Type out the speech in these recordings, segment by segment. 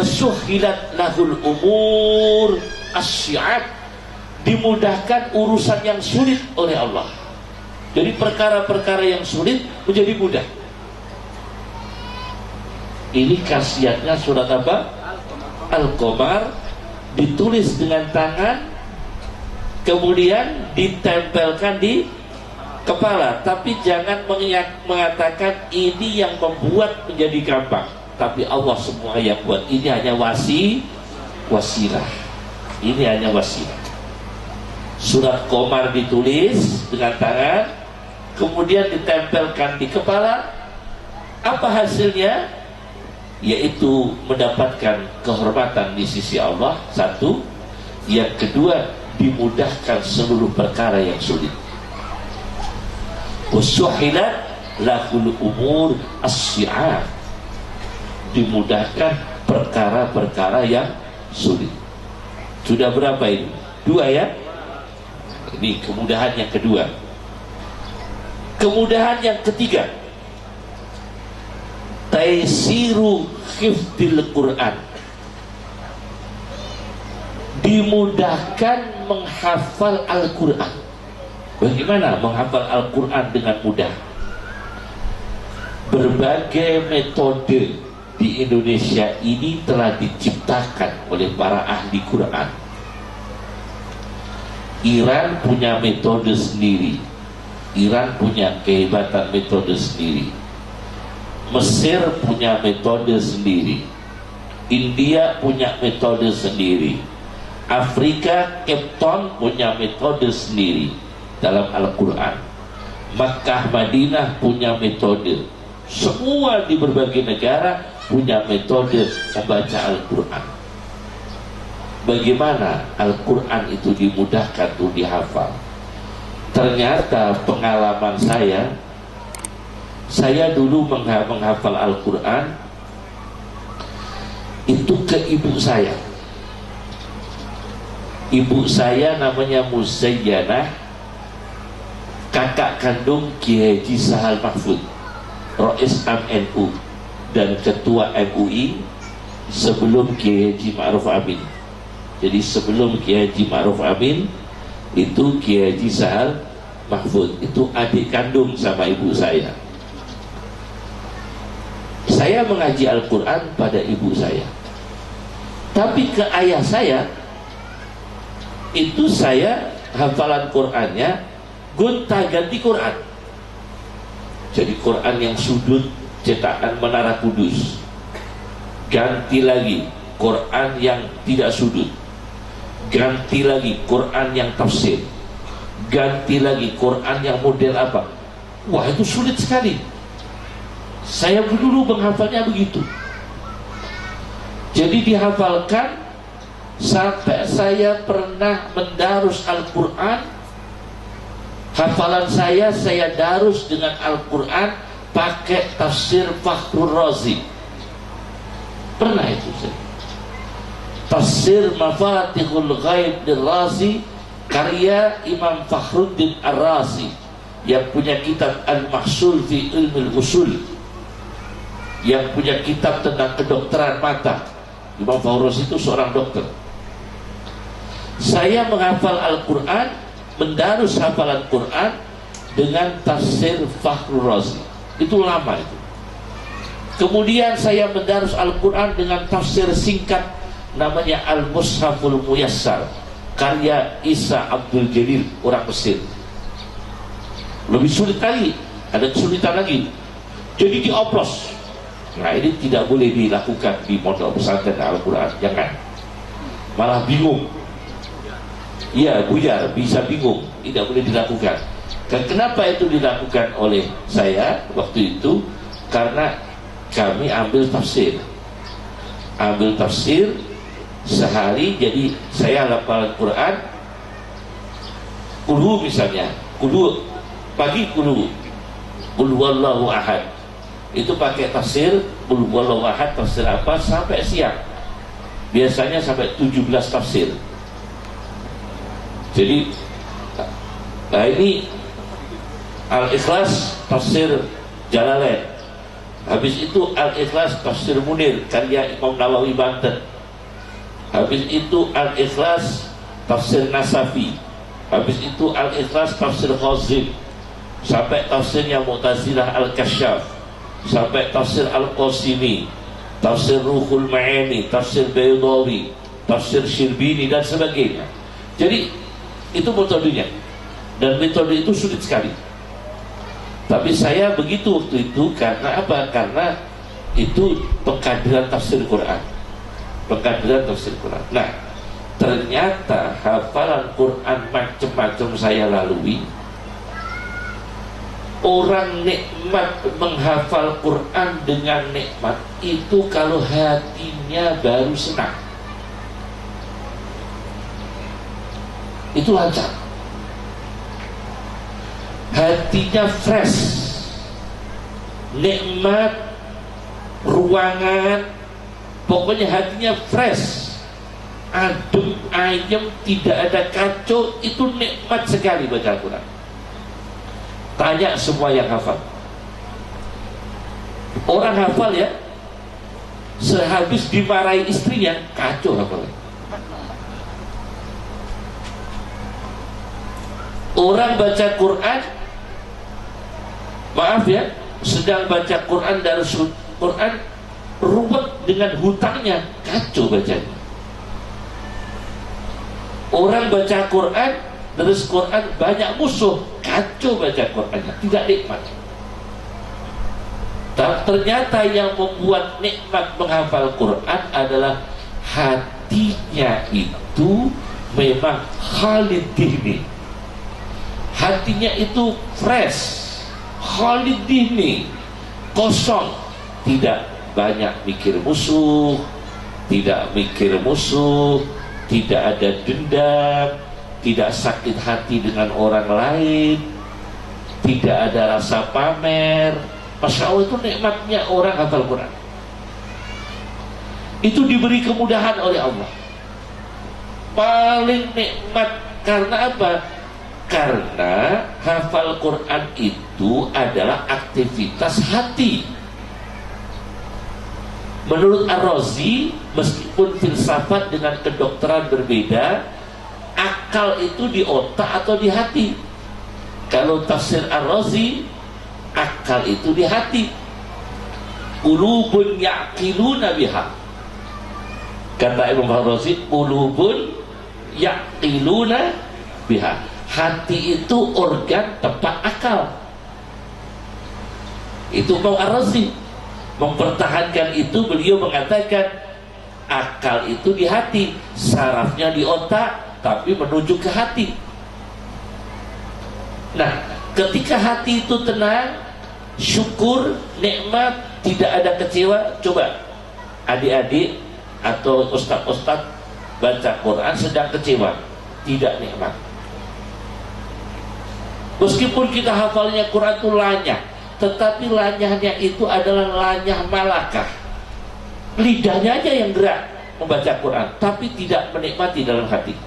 Wasuhilat lahul umur asyiat, dimudahkan urusan yang sulit oleh Allah. Jadi perkara-perkara yang sulit menjadi mudah. Ini khasiatnya surat apa? Al-Qamar, ditulis dengan tangan, kemudian ditempelkan di kepala. Tapi jangan mengatakan ini yang membuat menjadi gampang, tapi Allah semua yang buat. Ini hanya wasilah. Ini hanya wasilah. Surat Qamar ditulis dengan tangan, kemudian ditempelkan di kepala. Apa hasilnya? Yaitu mendapatkan kehormatan di sisi Allah, satu. Yang kedua, dimudahkan seluruh perkara yang sulit. Usuhilat lahul umur asyi'at, dimudahkan perkara-perkara yang sulit. Sudah berapa ini? Dua ya? Ini kemudahan yang kedua. Kemudahan yang ketiga, taisiru hifdzil Quran, dimudahkan menghafal Al-Quran. Bagaimana menghafal Al-Quran dengan mudah? Berbagai metode di Indonesia ini telah diciptakan oleh para ahli Quran. Iran punya metode sendiri, Iran punya kehebatan metode sendiri, Mesir punya metode sendiri, India punya metode sendiri, Afrika, Cape Town punya metode sendiri dalam Al-Quran, Makkah, Madinah punya metode. Semua di berbagai negara punya metode membaca Al-Quran. Bagaimana Al-Quran itu dimudahkan untuk dihafal? Ternyata pengalaman saya dulu menghafal Al-Quran itu ke ibu saya. Ibu saya namanya Muzayyanah, kakak kandung Kiai Haji Sahal Mahfud, Rais Am NU dan ketua MUI sebelum Kiai Haji Ma'ruf Amin. Jadi sebelum Kiai Haji Ma'ruf Amin itu Kiai Haji Sahal Mahfud, itu adik kandung sama ibu saya. Saya mengaji Al-Quran pada ibu saya, tapi ke ayah saya itu saya hafalan Qurannya gonta-ganti Quran. Jadi Quran yang sudut cetakan Menara Kudus, ganti lagi Quran yang tidak sudut, ganti lagi Quran yang tafsir, ganti lagi Quran yang model apa. Wah, itu sulit sekali. Saya dulu menghafalnya begitu. Jadi dihafalkan sampai saya pernah mendarus Al-Quran. Hafalan saya darus dengan Al-Quran pakai tafsir Fakhrur Razi. Pernah itu saya. Tafsir Mafatihul Ghaib Ar-Razi karya Imam Fakhruddin Ar-Razi yang punya kitab Al-Mahsul fi Ilmil Usul, yang punya kitab tentang kedokteran mata. Imam Fakhrur Razi itu seorang dokter. Saya menghafal Al-Quran, mendarus hafalan Quran dengan tafsir Fakhrur Razi. Itu lama itu. Kemudian saya mendarus Al-Quran dengan tafsir singkat namanya Al-Mushaful Muyassar karya Isa Abdul Jalil, orang Mesir. Lebih sulit lagi, ada kesulitan lagi. Jadi dioplos. Nah, ini tidak boleh dilakukan di pondok pesantren Al-Quran, jangan. Malah bingung. Iya, buyar, bisa bingung, tidak boleh dilakukan. Dan kenapa itu dilakukan oleh saya waktu itu? Karena kami ambil tafsir sehari. Jadi saya hafalan Quran, kulhu misalnya, kulhu pagi, kulhu wallahu ahad, itu pakai tafsir kulhu wallahu ahad, tafsir apa, sampai siang. Biasanya sampai 17 tafsir. Jadi nah ini Al-Ikhlas tafsir Jalalain, Habis itu Al-Ikhlas Tafsir Munir karya Imam Nawawi Banten. Habis itu Al-Ikhlas Tafsir Nasafi. Habis itu Al-Ikhlas Tafsir Khazin. Sampai tafsirnya Mu'tazilah Al-Kasyaf. Sampai tafsir Al-Qasimi, tafsir Ruhul Ma'ani, tafsir Baydawi, tafsir Syirbini dan sebagainya. Jadi itu metodenya. Dan metode itu sulit sekali. Tapi saya begitu waktu itu karena apa? Karena itu pengkaderan tafsir Quran. Pengkaderan tafsir Quran. Nah, ternyata hafalan Quran macam-macam saya lalui. Orang nikmat menghafal Quran dengan nikmat itu kalau hatinya baru senang. Itu lancar. Hatinya fresh, nikmat, ruangan, pokoknya hatinya fresh, adem, ayem, tidak ada kacau. Itu nikmat sekali baca Al-Quran. Tanya semua yang hafal. Orang hafal ya, sehabis dimarahi istrinya kacau hafalnya. Orang baca Quran, maaf ya, sedang baca Quran dari Quran ruwet dengan hutangnya, kacau bacanya. Orang baca Quran, terus Quran banyak musuh, kacau baca Qurannya, tidak nikmat. Ternyata yang membuat nikmat menghafal Quran adalah hatinya itu memang khalid dihni. Hatinya itu fresh, khalid dihni, kosong, tidak banyak mikir musuh, tidak mikir musuh, tidak ada dendam, tidak sakit hati dengan orang lain, tidak ada rasa pamer. Masya Allah, itu nikmatnya orang hafal Quran. Itu diberi kemudahan oleh Allah. Paling nikmat karena apa? Karena hafal Quran itu adalah aktivitas hati. Menurut Ar-Razi, meskipun filsafat dengan kedokteran berbeda, akal itu di otak atau di hati. Kalau tafsir Ar-Razi, akal itu di hati. Qulubun ya'qiluna biha. Kata Imam Ar-Razi, qulubun ya'qiluna biha. Hati itu organ tempat akal. Itu Imam Ar-Razi mempertahankan itu. Beliau mengatakan akal itu di hati, sarafnya di otak, tapi menuju ke hati. Nah, ketika hati itu tenang, syukur, nikmat, tidak ada kecewa. Coba adik-adik atau ustaz-ustaz baca Quran sedang kecewa, tidak nikmat. Meskipun kita hafalnya Quran itu lanyah, tetapi lanyahnya itu adalah lanyah malakah. Lidahnya aja yang gerak membaca Quran, tapi tidak menikmati dalam hati.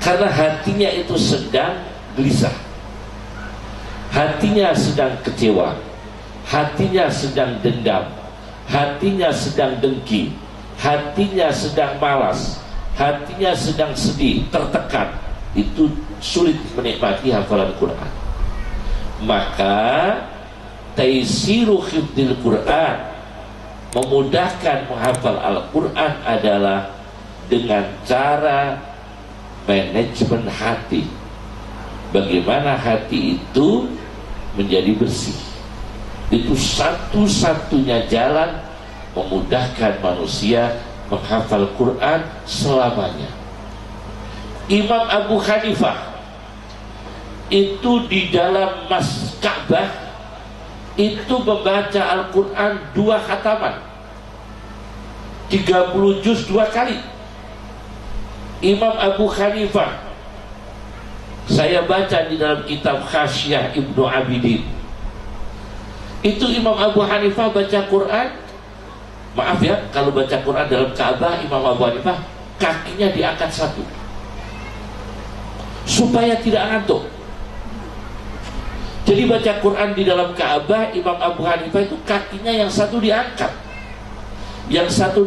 Karena hatinya itu sedang gelisah, hatinya sedang kecewa, hatinya sedang dendam, hatinya sedang dengki, hatinya sedang malas, hatinya sedang sedih, tertekan. Itu sulit menikmati hafalan Quran. Maka taisiru hifdzil Quran, memudahkan menghafal Al-Quran adalah dengan cara manajemen hati. Bagaimana hati itu menjadi bersih. Itu satu-satunya jalan memudahkan manusia menghafal Quran selamanya. Imam Abu Hanifah itu di dalam Mas Ka'bah itu membaca Al-Quran 2 khataman, 30 juz 2 kali. Imam Abu Hanifah, saya baca di dalam kitab Khasyah Ibnu Abidin, itu Imam Abu Hanifah baca Quran. Maaf ya, kalau baca Quran dalam Ka'bah, Imam Abu Hanifah kakinya diangkat satu supaya tidak ngantuk. Jadi baca Quran di dalam Ka'bah, Imam Abu Hanifah itu kakinya yang satu diangkat, yang satu